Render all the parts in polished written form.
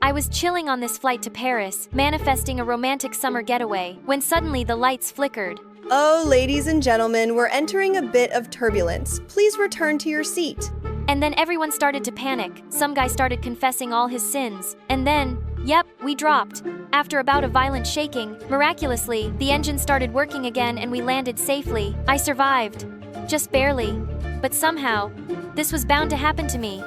I was chilling on this flight to Paris, manifesting a romantic summer getaway, when suddenly the lights flickered. Oh, ladies and gentlemen, we're entering a bit of turbulence. Please return to your seat. And then everyone started to panic. Some guy started confessing all his sins. And then, yep, we dropped. After about a violent shaking, miraculously, the engine started working again and we landed safely. I survived. Just barely. But somehow, this was bound to happen to me.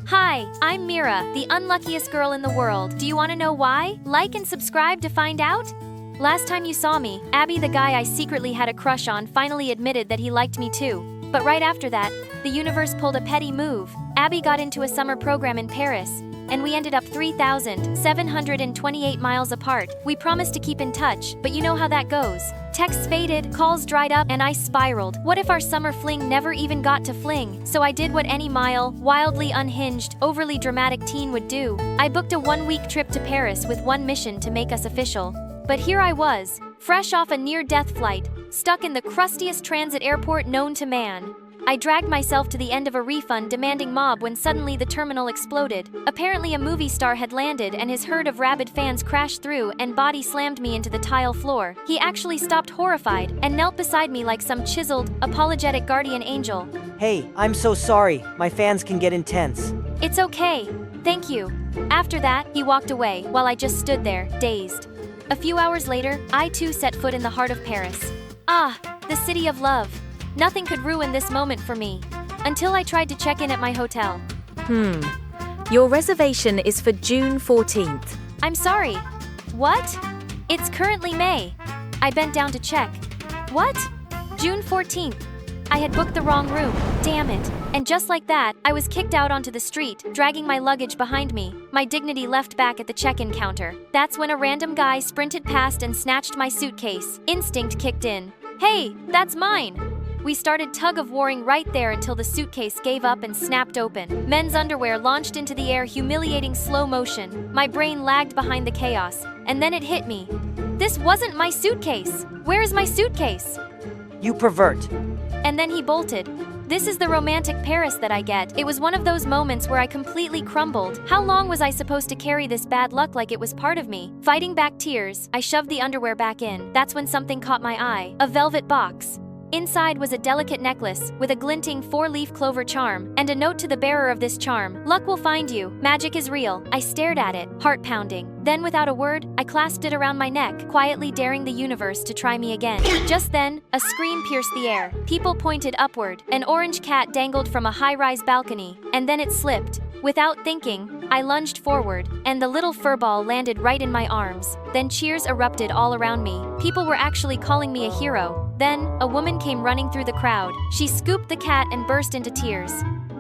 Hi, I'm Mira, the unluckiest girl in the world. Do you want to know why? Like and subscribe to find out? Last time you saw me, Abby, the guy I secretly had a crush on, finally admitted that he liked me too. But right after that, the universe pulled a petty move. Abby got into a summer program in Paris, and we ended up 3,728 miles apart. We promised to keep in touch, but you know how that goes. Texts faded, calls dried up, and I spiraled. What if our summer fling never even got to fling? So I did what any wildly unhinged, overly dramatic teen would do. I booked a one-week trip to Paris with one mission to make us official. But here I was, fresh off a near-death flight, stuck in the crustiest transit airport known to man. I dragged myself to the end of a refund-demanding mob when suddenly the terminal exploded. Apparently a movie star had landed and his herd of rabid fans crashed through and body slammed me into the tile floor. He actually stopped horrified and knelt beside me like some chiseled, apologetic guardian angel. Hey, I'm so sorry. My fans can get intense. It's okay. Thank you. After that, he walked away while I just stood there, dazed. A few hours later, I too set foot in the heart of Paris. Ah, the city of love. Nothing could ruin this moment for me. Until I tried to check in at my hotel. Your reservation is for June 14th. I'm sorry. What? It's currently May. I bent down to check. What? June 14th. I had booked the wrong room. Damn it. And just like that, I was kicked out onto the street, dragging my luggage behind me. My dignity left back at the check-in counter. That's when a random guy sprinted past and snatched my suitcase. Instinct kicked in. Hey, that's mine! We started tug-of-warring right there until the suitcase gave up and snapped open. Men's underwear launched into the air, humiliating slow motion. My brain lagged behind the chaos. And then it hit me. This wasn't my suitcase! Where is my suitcase? You pervert. And then he bolted. This is the romantic Paris that I get. It was one of those moments where I completely crumbled. How long was I supposed to carry this bad luck like it was part of me? Fighting back tears, I shoved the underwear back in. That's when something caught my eye. A velvet box. Inside was a delicate necklace with a glinting 4-leaf clover charm and a note to the bearer of this charm. Luck will find you. Magic is real. I stared at it, heart pounding. Then without a word, I clasped it around my neck, quietly daring the universe to try me again. Just then, a scream pierced the air. People pointed upward. An orange cat dangled from a high-rise balcony, and then it slipped. Without thinking, I lunged forward, and the little furball landed right in my arms. Then cheers erupted all around me. People were actually calling me a hero. Then, a woman came running through the crowd. She scooped the cat and burst into tears.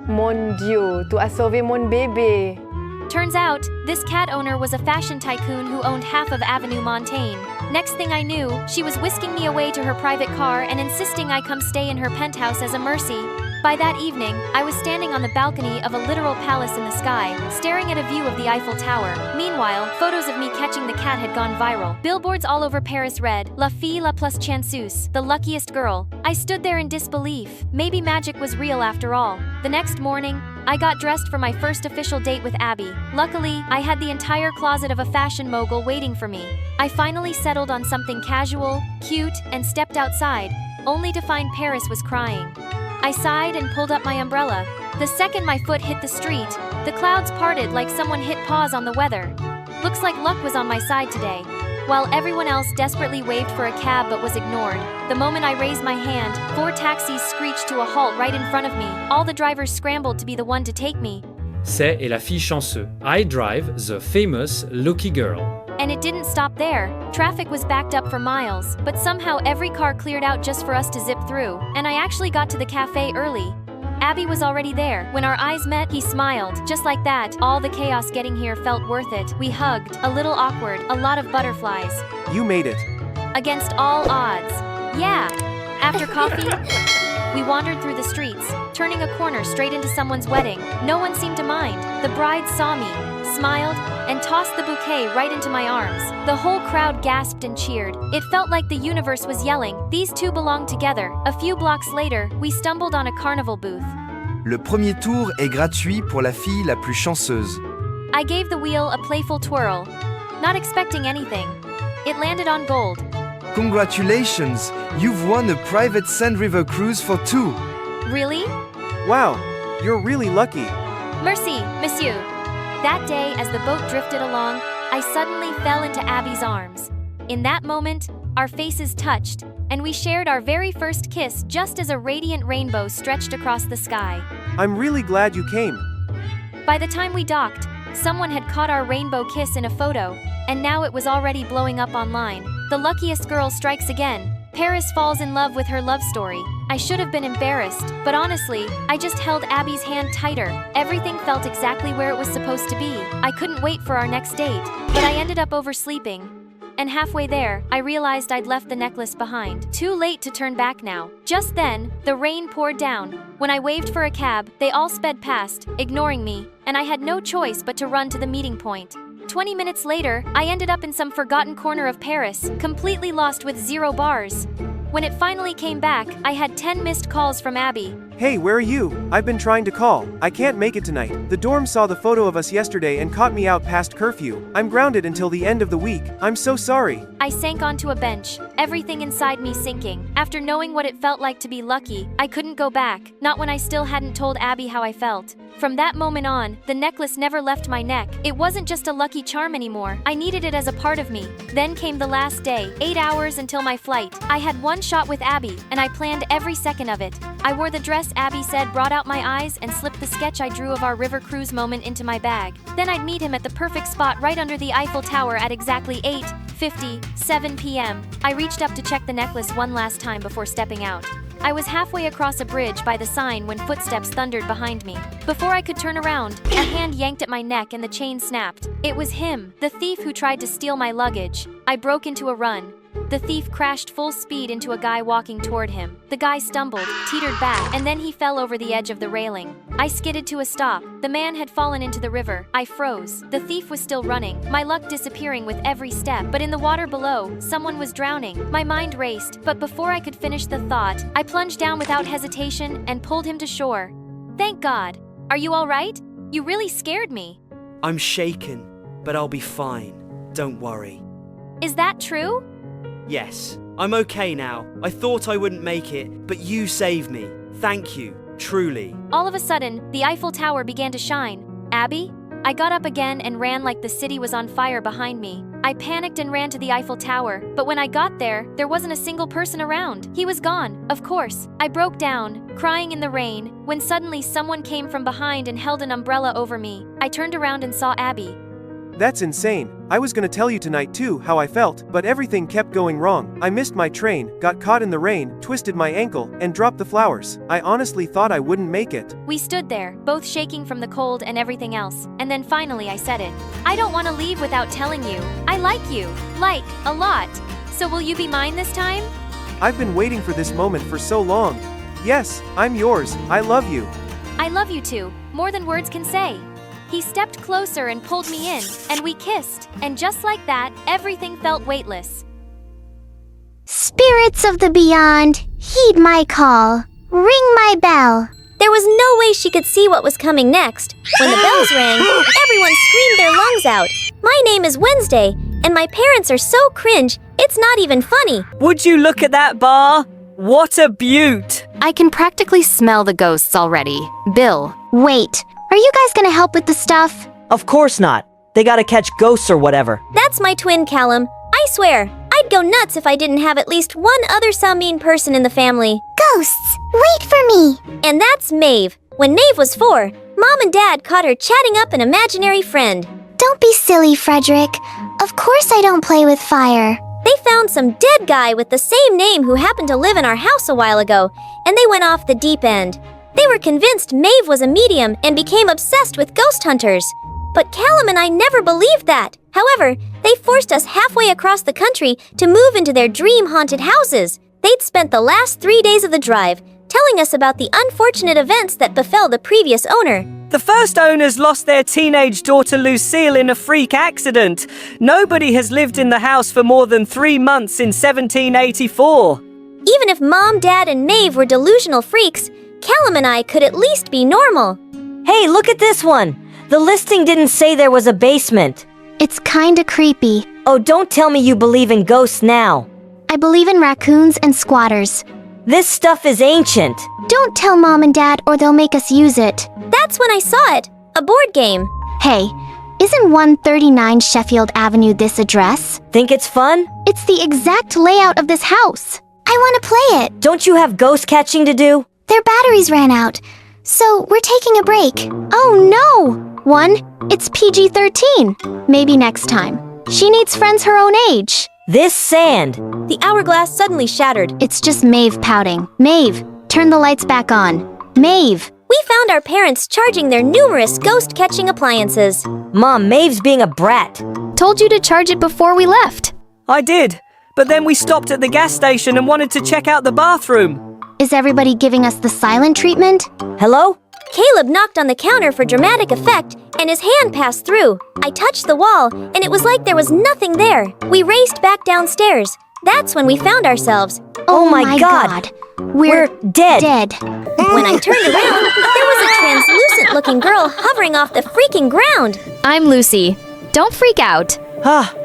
Mon Dieu, tu as sauvé mon bébé. Turns out, this cat owner was a fashion tycoon who owned half of Avenue Montaigne. Next thing I knew, she was whisking me away to her private car and insisting I come stay in her penthouse as a mercy. By that evening, I was standing on the balcony of a literal palace in the sky, staring at a view of the Eiffel Tower. Meanwhile, photos of me catching the cat had gone viral. Billboards all over Paris read, La fille la plus chanceuse, the luckiest girl. I stood there in disbelief. Maybe magic was real after all. The next morning, I got dressed for my first official date with Abby. Luckily, I had the entire closet of a fashion mogul waiting for me. I finally settled on something casual, cute, and stepped outside, only to find Paris was crying. I sighed and pulled up my umbrella. The second my foot hit the street, the clouds parted like someone hit pause on the weather. Looks like luck was on my side today. While everyone else desperately waved for a cab but was ignored, the moment I raised my hand, 4 taxis screeched to a halt right in front of me. All the drivers scrambled to be the one to take me. C'est et la fille chanceux. I drive the famous lucky girl. And it didn't stop there. Traffic was backed up for miles, but somehow every car cleared out just for us to zip through, and I actually got to the cafe early. Abby was already there. When our eyes met, he smiled. Just like that, all the chaos getting here felt worth it. We hugged, a little awkward, a lot of butterflies. You made it. Against all odds. Yeah. After coffee, we wandered through the streets, turning a corner straight into someone's wedding. No one seemed to mind. The bride saw me, smiled, and tossed the bouquet right into my arms. The whole crowd gasped and cheered. It felt like the universe was yelling, "These two belong together." A few blocks later, we stumbled on a carnival booth. Le premier tour est gratuit pour la fille la plus chanceuse. I gave the wheel a playful twirl, not expecting anything. It landed on gold. Congratulations! You've won a private Sand River cruise for 2. Really? Wow, you're really lucky. Merci, monsieur. That day, as the boat drifted along, I suddenly fell into Abby's arms. In that moment, our faces touched, and we shared our very first kiss just as a radiant rainbow stretched across the sky. I'm really glad you came. By the time we docked, someone had caught our rainbow kiss in a photo, and now it was already blowing up online. The luckiest girl strikes again. Paris falls in love with her love story. I should have been embarrassed, but honestly, I just held Abby's hand tighter. Everything felt exactly where it was supposed to be. I couldn't wait for our next date, but I ended up oversleeping. And halfway there, I realized I'd left the necklace behind. Too late to turn back now. Just then, the rain poured down. When I waved for a cab, they all sped past, ignoring me, and I had no choice but to run to the meeting point. 20 minutes later, I ended up in some forgotten corner of Paris, completely lost with 0 bars. When it finally came back, I had 10 missed calls from Abby. Hey, where are you? I've been trying to call. I can't make it tonight. The dorm saw the photo of us yesterday and caught me out past curfew. I'm grounded until the end of the week. I'm so sorry. I sank onto a bench, everything inside me sinking. After knowing what it felt like to be lucky, I couldn't go back, not when I still hadn't told Abby how I felt. From that moment on, the necklace never left my neck. It wasn't just a lucky charm anymore. I needed it as a part of me. Then came the last day, 8 hours until my flight. I had one shot with Abby, and I planned every second of it. I wore the dress Abby said brought out my eyes and slipped the sketch I drew of our river cruise moment into my bag. Then I'd meet him at the perfect spot right under the Eiffel Tower at exactly 8:57 p.m. I reached up to check the necklace one last time before stepping out. I was halfway across a bridge by the sign when footsteps thundered behind me. Before I could turn around, a hand yanked at my neck and the chain snapped. It was him, the thief who tried to steal my luggage. I broke into a run. The thief crashed full speed into a guy walking toward him. The guy stumbled, teetered back, and then he fell over the edge of the railing. I skidded to a stop. The man had fallen into the river. I froze. The thief was still running, my luck disappearing with every step. But in the water below, someone was drowning. My mind raced, but before I could finish the thought, I plunged down without hesitation and pulled him to shore. Thank God. Are you all right? You really scared me. I'm shaken, but I'll be fine. Don't worry. Is that true? Yes, I'm okay now. I thought I wouldn't make it, but you saved me. Thank you, truly. All of a sudden, the Eiffel Tower began to shine. Abby? I got up again and ran like the city was on fire behind me. I panicked and ran to the Eiffel Tower, but when I got there wasn't a single person around. He was gone, of course. I broke down, crying in the rain, when suddenly someone came from behind and held an umbrella over me. I turned around and saw Abby. That's insane. I was gonna tell you tonight too how I felt, but everything kept going wrong. I missed my train, got caught in the rain, twisted my ankle, and dropped the flowers. I honestly thought I wouldn't make it. We stood there, both shaking from the cold and everything else, and then finally I said it. I don't want to leave without telling you. I like you. Like, a lot. So will you be mine this time? I've been waiting for this moment for so long. Yes, I'm yours. I love you. I love you too, more than words can say. He stepped closer and pulled me in, and we kissed, and just like that, everything felt weightless. Spirits of the beyond, heed my call. Ring my bell. There was no way she could see what was coming next. When the bells rang, everyone screamed their lungs out. My name is Wednesday, and my parents are so cringe, it's not even funny. Would you look at that bar? What a beaut! I can practically smell the ghosts already. Bill. Wait, are you guys gonna help with the stuff? Of course not. They gotta catch ghosts or whatever. That's my twin, Callum. I swear, I'd go nuts if I didn't have at least one other Salmine person in the family. Ghosts, wait for me. And that's Maeve. When Maeve was 4, Mom and Dad caught her chatting up an imaginary friend. Don't be silly, Frederick. Of course I don't play with fire. They found some dead guy with the same name who happened to live in our house a while ago, and they went off the deep end. They were convinced Maeve was a medium and became obsessed with ghost hunters. But Callum and I never believed that. However, they forced us halfway across the country to move into their dream-haunted houses. They'd spent the last 3 days of the drive telling us about the unfortunate events that befell the previous owner. The first owners lost their teenage daughter Lucille in a freak accident. Nobody has lived in the house for more than 3 months since 1784. Even if Mom, Dad, and Maeve were delusional freaks, Callum and I could at least be normal. Hey, look at this one! The listing didn't say there was a basement. It's kinda creepy. Oh, don't tell me you believe in ghosts now. I believe in raccoons and squatters. This stuff is ancient. Don't tell Mom and Dad or they'll make us use it. That's when I saw it. A board game. Hey, isn't 139 Sheffield Avenue this address? Think it's fun? It's the exact layout of this house. I want to play it. Don't you have ghost catching to do? Their batteries ran out, so we're taking a break. Oh no! It's PG-13. Maybe next time. She needs friends her own age. This sand. The hourglass suddenly shattered. It's just Maeve pouting. Maeve, turn the lights back on. Maeve! We found our parents charging their numerous ghost-catching appliances. Mom, Maeve's being a brat. Told you to charge it before we left. I did, but then we stopped at the gas station and wanted to check out the bathroom. Is everybody giving us the silent treatment? Hello? Caleb knocked on the counter for dramatic effect, and his hand passed through. I touched the wall, and it was like there was nothing there. We raced back downstairs. That's when we found ourselves. Oh my God. We're dead. When I turned around, there was a translucent-looking girl hovering off the freaking ground. I'm Lucy. Don't freak out.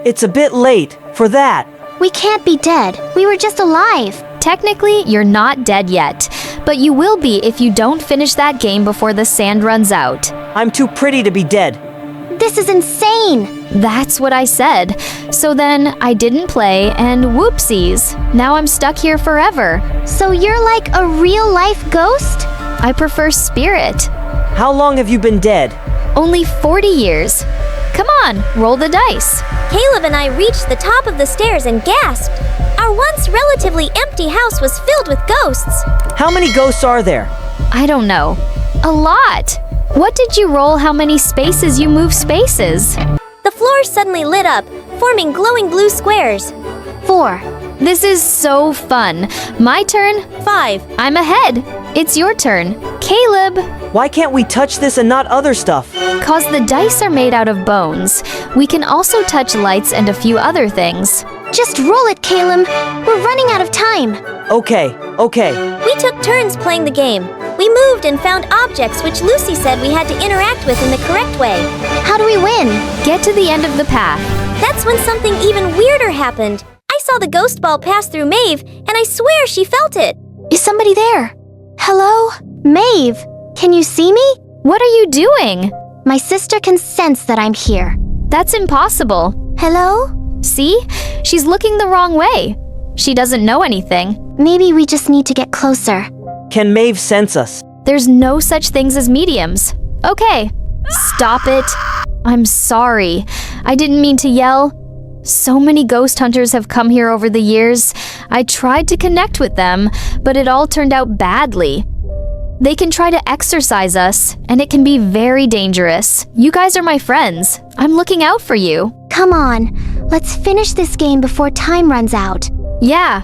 It's a bit late for that. We can't be dead. We were just alive. Technically, you're not dead yet, but you will be if you don't finish that game before the sand runs out. I'm too pretty to be dead. This is insane. That's what I said. So then I didn't play, and whoopsies. Now I'm stuck here forever. So you're like a real-life ghost? I prefer spirit. How long have you been dead? Only 40 years. Come on, roll the dice. Caleb and I reached the top of the stairs and gasped. Our once relatively empty house was filled with ghosts. How many ghosts are there? I don't know. A lot. What did you roll how many spaces you move spaces? The floor suddenly lit up, forming glowing blue squares. 4. This is so fun. My turn. 5. I'm ahead. It's your turn. Caleb. Why can't we touch this and not other stuff? 'Cause the dice are made out of bones. We can also touch lights and a few other things. Just roll it, Caleb. We're running out of time. Okay. We took turns playing the game. We moved and found objects which Lucy said we had to interact with in the correct way. How do we win? Get to the end of the path. That's when something even weirder happened. I saw the ghost ball pass through Maeve, and I swear she felt it. Is somebody there? Hello? Maeve, can you see me? What are you doing? My sister can sense that I'm here. That's impossible. Hello? See? She's looking the wrong way. She doesn't know anything. Maybe we just need to get closer. Can Maeve sense us? There's no such things as mediums. Okay, stop it. I'm sorry. I didn't mean to yell. So many ghost hunters have come here over the years. I tried to connect with them, but it all turned out badly. They can try to exorcise us, and it can be very dangerous. You guys are my friends. I'm looking out for you. Come on, let's finish this game before time runs out. Yeah.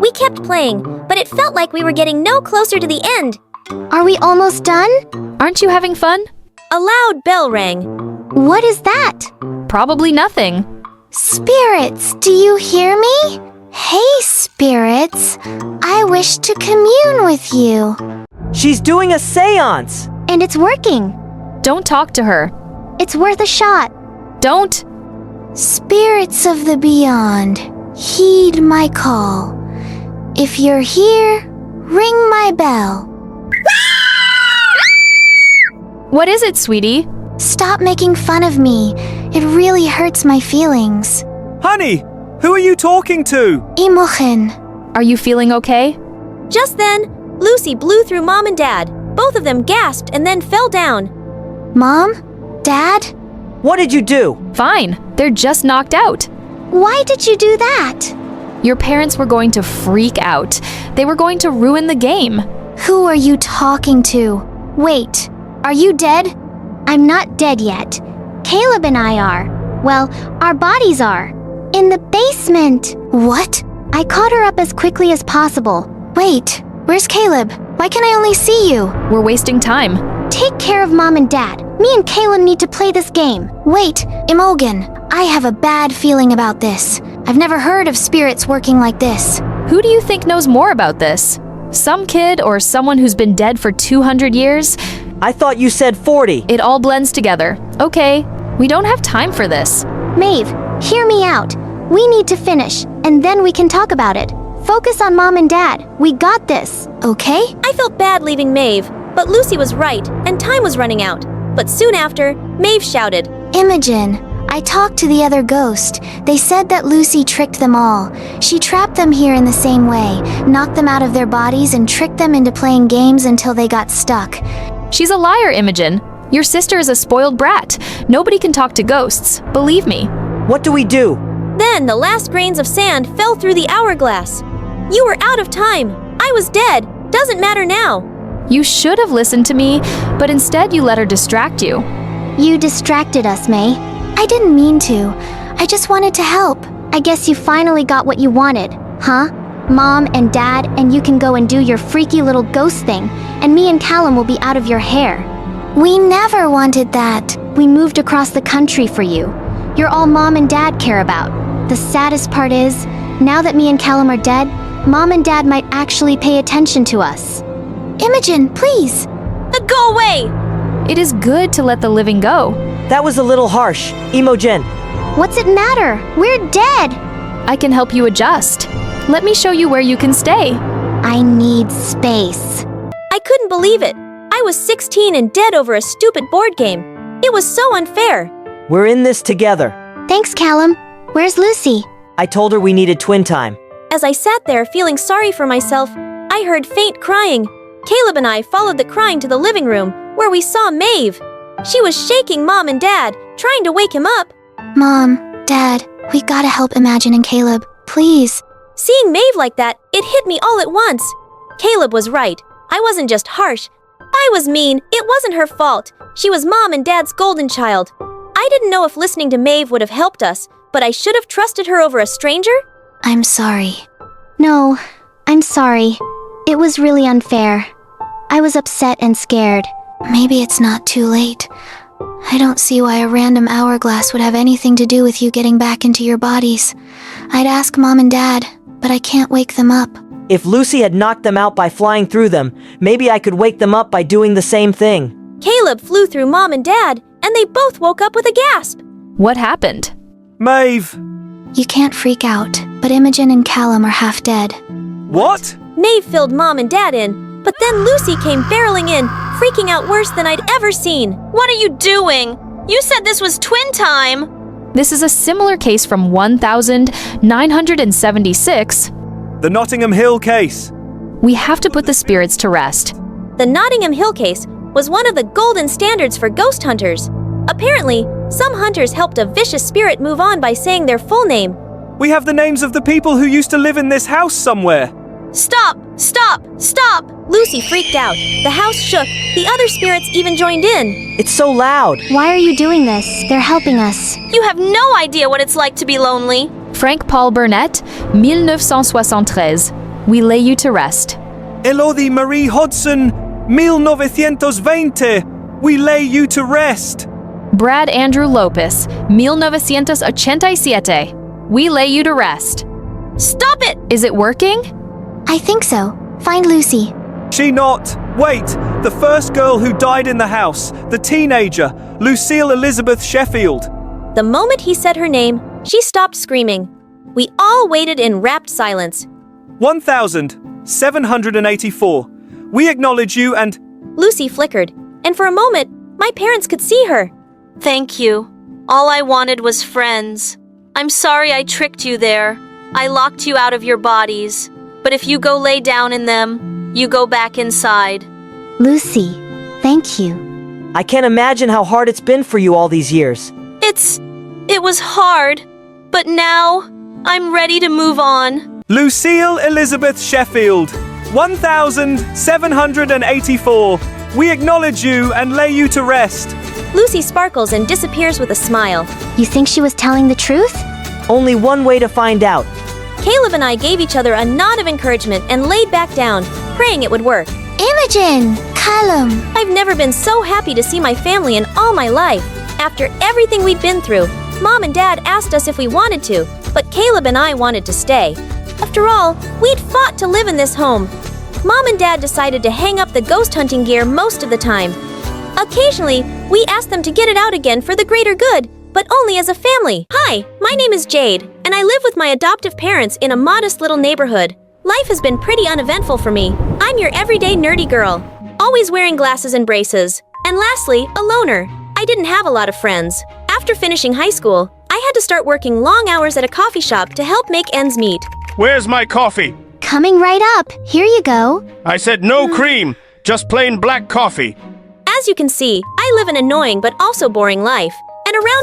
We kept playing, but it felt like we were getting no closer to the end. Are we almost done? Aren't you having fun? A loud bell rang. What is that? Probably nothing. Spirits, do you hear me? Hey, spirits. I wish to commune with you. She's doing a seance. And it's working. Don't talk to her. It's worth a shot. Don't. Spirits of the beyond, heed my call. If you're here, ring my bell. What is it, sweetie? Stop making fun of me. It really hurts my feelings. Honey, who are you talking to? Imogen. Are you feeling okay? Just then, Lucy blew through Mom and Dad. Both of them gasped and then fell down. Mom? Dad? What did you do? Fine. They're just knocked out. Why did you do that? Your parents were going to freak out. They were going to ruin the game. Who are you talking to? Wait, are you dead? I'm not dead yet. Caleb and I are. Well, our bodies are. In the basement. What? I caught her up as quickly as possible. Wait, where's Caleb? Why can I only see you? We're wasting time. Take care of Mom and Dad. Me and Caleb need to play this game. Wait, Imogen, I have a bad feeling about this. I've never heard of spirits working like this. Who do you think knows more about this? Some kid or someone who's been dead for 200 years? I thought you said 40. It all blends together. Okay, we don't have time for this. Maeve, hear me out. We need to finish, and then we can talk about it. Focus on Mom and Dad. We got this, okay? I felt bad leaving Maeve, but Lucy was right, and time was running out. But soon after, Maeve shouted, Imogen, I talked to the other ghost. They said that Lucy tricked them all. She trapped them here in the same way, knocked them out of their bodies and tricked them into playing games until they got stuck. She's a liar, Imogen. Your sister is a spoiled brat. Nobody can talk to ghosts, believe me. What do we do? Then the last grains of sand fell through the hourglass. You were out of time. I was dead. Doesn't matter now. You should have listened to me, but instead you let her distract you. You distracted us, May. I didn't mean to. I just wanted to help. I guess you finally got what you wanted, huh? Mom and Dad, and you can go and do your freaky little ghost thing, and me and Callum will be out of your hair. We never wanted that. We moved across the country for you. You're all Mom and Dad care about. The saddest part is, now that me and Callum are dead, Mom and Dad might actually pay attention to us. Imogen, please! Go away! It is good to let the living go. That was a little harsh. Imogen. What's it matter? We're dead! I can help you adjust. Let me show you where you can stay. I need space. I couldn't believe it. I was 16 and dead over a stupid board game. It was so unfair. We're in this together. Thanks, Callum. Where's Lucy? I told her we needed twin time. As I sat there feeling sorry for myself, I heard faint crying. Caleb and I followed the crying to the living room, where we saw Maeve. She was shaking Mom and Dad, trying to wake him up. Mom, Dad, we gotta help Imogen and Caleb, please. Seeing Maeve like that, it hit me all at once. Caleb was right. I wasn't just harsh. I was mean. It wasn't her fault. She was Mom and Dad's golden child. I didn't know if listening to Maeve would have helped us, but I should have trusted her over a stranger? I'm sorry. No, I'm sorry. It was really unfair. I was upset and scared. Maybe it's not too late. I don't see why a random hourglass would have anything to do with you getting back into your bodies. I'd ask Mom and Dad, but I can't wake them up. If Lucy had knocked them out by flying through them, maybe I could wake them up by doing the same thing. Caleb flew through Mom and Dad, and they both woke up with a gasp. What happened? Maeve! You can't freak out, but Imogen and Callum are half dead. What? Maeve filled Mom and Dad in, but then Lucy came barreling in, freaking out worse than I'd ever seen. What are you doing? You said this was twin time! This is a similar case from 1976. The Nottingham Hill case. We have to put the spirits to rest. The Nottingham Hill case was one of the golden standards for ghost hunters. Apparently, some hunters helped a vicious spirit move on by saying their full name. We have the names of the people who used to live in this house somewhere. Stop! Stop! Stop! Lucy freaked out. The house shook. The other spirits even joined in. It's so loud. Why are you doing this? They're helping us. You have no idea what it's like to be lonely. Frank Paul Burnett, 1973. We lay you to rest. Elodie Marie Hodgson, 1920. We lay you to rest. Brad Andrew Lopez, 1987. We lay you to rest. Stop it! Is it working? I think so. Find Lucy. She not. Wait, the first girl who died in the house, the teenager, Lucille Elizabeth Sheffield. The moment he said her name, she stopped screaming. We all waited in rapt silence. 1784. We acknowledge you and... Lucy flickered, and for a moment, my parents could see her. Thank you. All I wanted was friends. I'm sorry I tricked you there. I locked you out of your bodies. But if you go lay down in them, you go back inside. Lucy, thank you. I can't imagine how hard it's been for you all these years. It was hard, but now I'm ready to move on. Lucille Elizabeth Sheffield, 1784. We acknowledge you and lay you to rest. Lucy sparkles and disappears with a smile. You think she was telling the truth? Only one way to find out. Caleb and I gave each other a nod of encouragement and laid back down, praying it would work. Imogen! Callum! I've never been so happy to see my family in all my life. After everything we'd been through, Mom and Dad asked us if we wanted to, but Caleb and I wanted to stay. After all, we'd fought to live in this home. Mom and Dad decided to hang up the ghost hunting gear most of the time. Occasionally, we ask them to get it out again for the greater good, but only as a family. Hi, my name is Jade, and I live with my adoptive parents in a modest little neighborhood. Life has been pretty uneventful for me. I'm your everyday nerdy girl, always wearing glasses and braces. And lastly, a loner. I didn't have a lot of friends. After finishing high school, I had to start working long hours at a coffee shop to help make ends meet. Where's my coffee? Coming right up. Here you go. I said no cream, just plain black coffee. As you can see, I live an annoying but also boring life.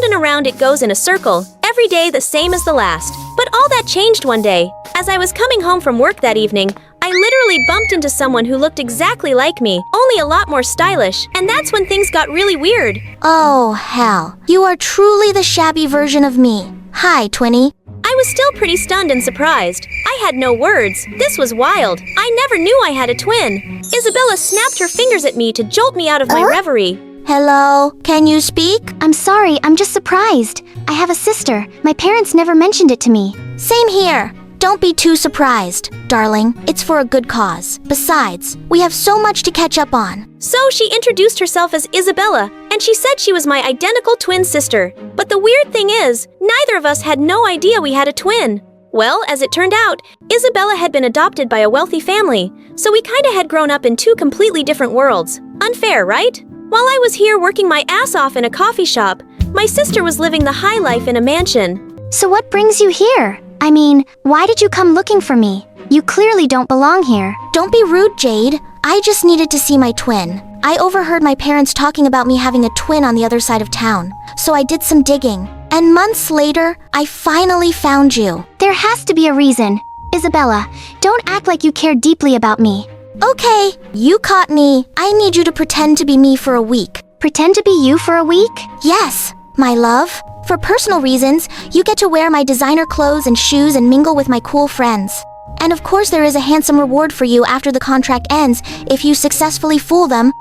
And around it goes in a circle, every day the same as the last. But all that changed one day. As I was coming home from work that evening, I literally bumped into someone who looked exactly like me, only a lot more stylish, and that's when things got really weird. Oh, hell. You are truly the shabby version of me. Hi, Twinnie. I was still pretty stunned and surprised. I had no words. This was wild. I never knew I had a twin. Isabella snapped her fingers at me to jolt me out of my reverie. Hello, can you speak? I'm sorry, I'm just surprised. I have a sister. My parents never mentioned it to me. Same here. Don't be too surprised, darling. It's for a good cause. Besides, we have so much to catch up on. So she introduced herself as Isabella, and she said she was my identical twin sister. But the weird thing is, neither of us had no idea we had a twin. Well, as it turned out, Isabella had been adopted by a wealthy family, so we kinda had grown up in two completely different worlds. Unfair, right? While I was here working my ass off in a coffee shop, my sister was living the high life in a mansion. So what brings you here? I mean, why did you come looking for me? You clearly don't belong here. Don't be rude, Jade. I just needed to see my twin. I overheard my parents talking about me having a twin on the other side of town, so I did some digging. And months later, I finally found you. There has to be a reason. Isabella, don't act like you care deeply about me. Okay, you caught me. I need you to pretend to be me for a week. Pretend to be you for a week? Yes, my love. For personal reasons, you get to wear my designer clothes and shoes and mingle with my cool friends. And of course there is a handsome reward for you after the contract ends if you successfully fool them.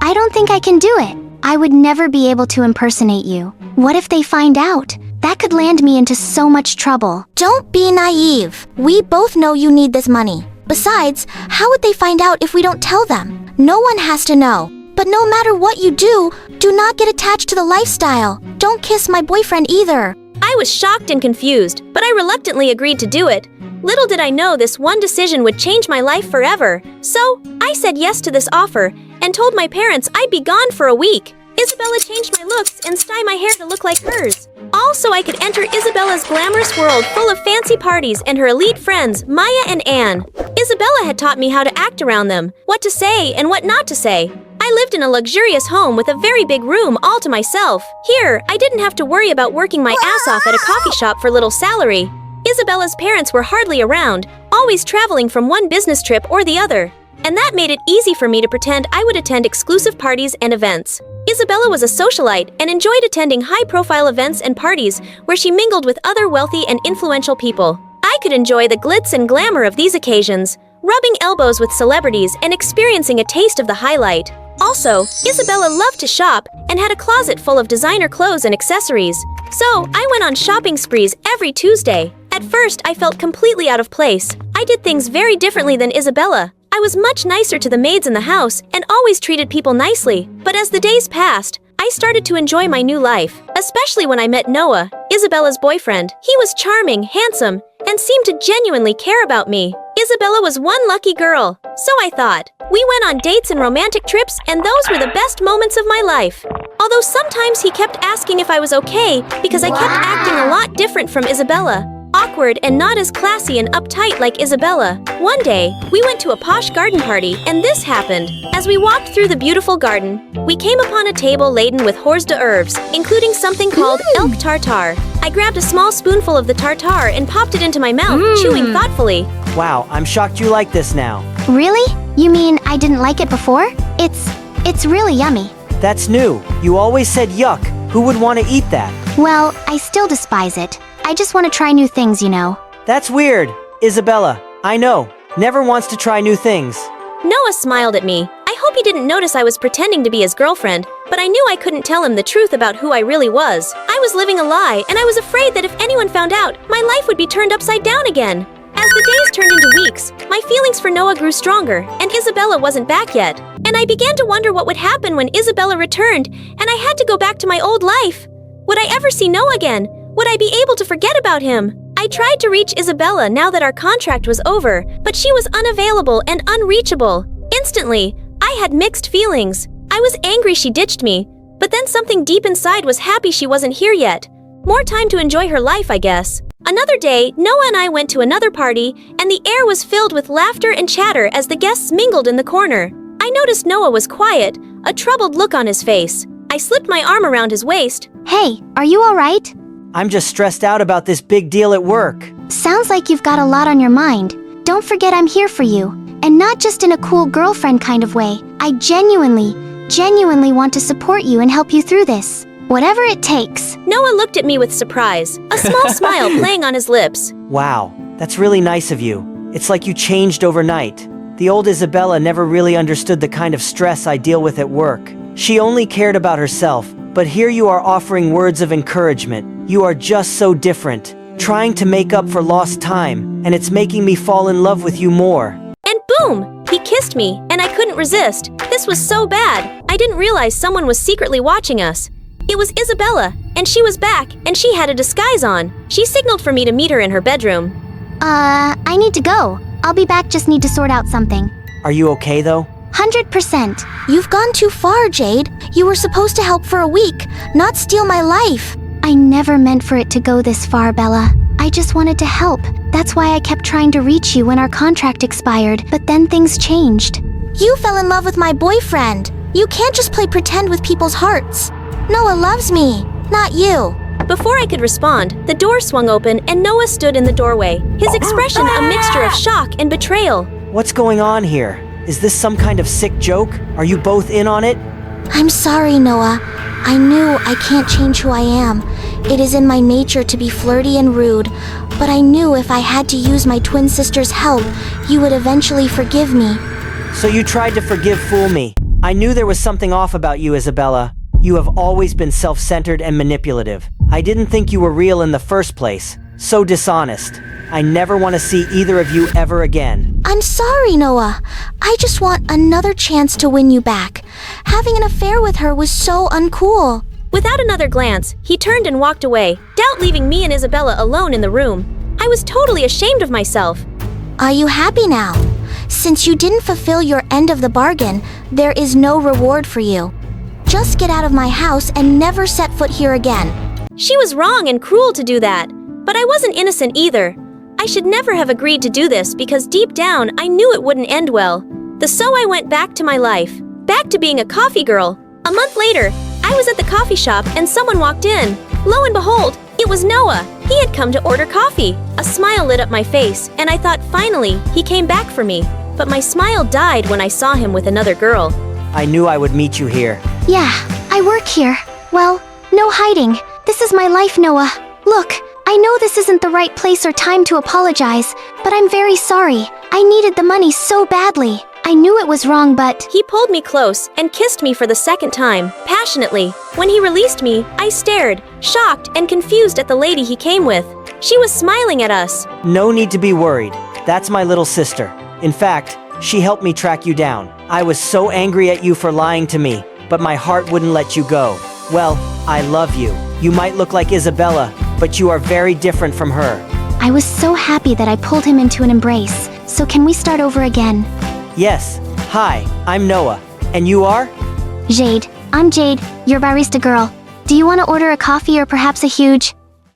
I don't think I can do it. I would never be able to impersonate you. What if they find out? That could land me into so much trouble. Don't be naive. We both know you need this money. Besides, how would they find out if we don't tell them? No one has to know. But no matter what you do not get attached to the lifestyle. Don't kiss my boyfriend either. I was shocked and confused, but I reluctantly agreed to do it. Little did I know this one decision would change my life forever. So, I said yes to this offer and told my parents I'd be gone for a week. Isabella changed my looks and style my hair to look like hers. All so I could enter Isabella's glamorous world full of fancy parties and her elite friends, Maya and Anne. Isabella had taught me how to act around them, what to say and what not to say. I lived in a luxurious home with a very big room all to myself. Here, I didn't have to worry about working my ass off at a coffee shop for little salary. Isabella's parents were hardly around, always traveling from one business trip or the other. And that made it easy for me to pretend I would attend exclusive parties and events. Isabella was a socialite and enjoyed attending high-profile events and parties where she mingled with other wealthy and influential people. I could enjoy the glitz and glamour of these occasions, rubbing elbows with celebrities and experiencing a taste of the highlight. Also, Isabella loved to shop and had a closet full of designer clothes and accessories. So, I went on shopping sprees every Tuesday. At first, I felt completely out of place. I did things very differently than Isabella. I was much nicer to the maids in the house and always treated people nicely. But as the days passed, I started to enjoy my new life, especially when I met Noah, Isabella's boyfriend. He was charming, handsome, and seemed to genuinely care about me. Isabella was one lucky girl, so I thought. We went on dates and romantic trips, and those were the best moments of my life. Although sometimes he kept asking if I was okay because I kept acting a lot different from Isabella. Awkward and not as classy and uptight like Isabella. One day, we went to a posh garden party, and this happened. As we walked through the beautiful garden, we came upon a table laden with hors d'oeuvres, including something called elk tartare. I grabbed a small spoonful of the tartare and popped it into my mouth, chewing thoughtfully. Wow, I'm shocked you like this now. Really? You mean I didn't like it before? It's really yummy. That's new. You always said yuck. Who would want to eat that? Well, I still despise it. I just want to try new things, you know. That's weird. Isabella, I know. Never wants to try new things. Noah smiled at me. I hope he didn't notice I was pretending to be his girlfriend, but I knew I couldn't tell him the truth about who I really was. I was living a lie, and I was afraid that if anyone found out, my life would be turned upside down again. As the days turned into weeks, my feelings for Noah grew stronger, and Isabella wasn't back yet. And I began to wonder what would happen when Isabella returned, and I had to go back to my old life. Would I ever see Noah again? Would I be able to forget about him? I tried to reach Isabella now that our contract was over, but she was unavailable and unreachable. Instantly, I had mixed feelings. I was angry she ditched me, but then something deep inside was happy she wasn't here yet. More time to enjoy her life, I guess. Another day, Noah and I went to another party, and the air was filled with laughter and chatter as the guests mingled in the corner. I noticed Noah was quiet, a troubled look on his face. I slipped my arm around his waist. Hey, are you alright? I'm just stressed out about this big deal at work. Sounds like you've got a lot on your mind. Don't forget I'm here for you. And not just in a cool girlfriend kind of way. I genuinely want to support you and help you through this. Whatever it takes. Noah looked at me with surprise, a small smile playing on his lips. Wow, that's really nice of you. It's like you changed overnight. The old Isabella never really understood the kind of stress I deal with at work. She only cared about herself, but here you are offering words of encouragement. You are just so different, trying to make up for lost time, and it's making me fall in love with you more. And boom! He kissed me, and I couldn't resist. This was so bad. I didn't realize someone was secretly watching us. It was Isabella, and she was back, and she had a disguise on. She signaled for me to meet her in her bedroom. I need to go. I'll be back, just need to sort out something. Are you okay though? 100%. You've gone too far, Jade. You were supposed to help for a week, not steal my life. I never meant for it to go this far, Bella. I just wanted to help. That's why I kept trying to reach you when our contract expired, but then things changed. You fell in love with my boyfriend. You can't just play pretend with people's hearts. Noah loves me, not you. Before I could respond, the door swung open and Noah stood in the doorway, his expression a mixture of shock and betrayal. What's going on here? Is this some kind of sick joke? Are you both in on it? I'm sorry, Noah. I knew I can't change who I am. It is in my nature to be flirty and rude, but I knew if I had to use my twin sister's help, you would eventually forgive me. So you tried to fool me. I knew there was something off about you, Isabella. You have always been self-centered and manipulative. I didn't think you were real in the first place. So dishonest. I never want to see either of you ever again. I'm sorry, Noah. I just want another chance to win you back. Having an affair with her was so uncool. Without another glance, he turned and walked away, doubt leaving me and Isabella alone in the room. I was totally ashamed of myself. Are you happy now? Since you didn't fulfill your end of the bargain, there is no reward for you. Just get out of my house and never set foot here again. She was wrong and cruel to do that, but I wasn't innocent either. I should never have agreed to do this because deep down I knew it wouldn't end well. So I went back to my life, back to being a coffee girl. A month later, I was at the coffee shop and someone walked in. Lo and behold, it was Noah. He had come to order coffee. A smile lit up my face, and I thought finally he came back for me. But my smile died when I saw him with another girl. I knew I would meet you here. Yeah, I work here. Well, no hiding. This is my life, Noah. Look, I know this isn't the right place or time to apologize, but I'm very sorry. I needed the money so badly. I knew it was wrong, but... He pulled me close and kissed me for the second time, passionately. When he released me, I stared, shocked and confused at the lady he came with. She was smiling at us. No need to be worried. That's my little sister. In fact, she helped me track you down. I was so angry at you for lying to me, but my heart wouldn't let you go. Well, I love you. You might look like Isabella, but you are very different from her. I was so happy that I pulled him into an embrace. So can we start over again? Yes. Hi, I'm Noah. And you are? Jade. I'm Jade, your barista girl. Do you want to order a coffee or perhaps a huge...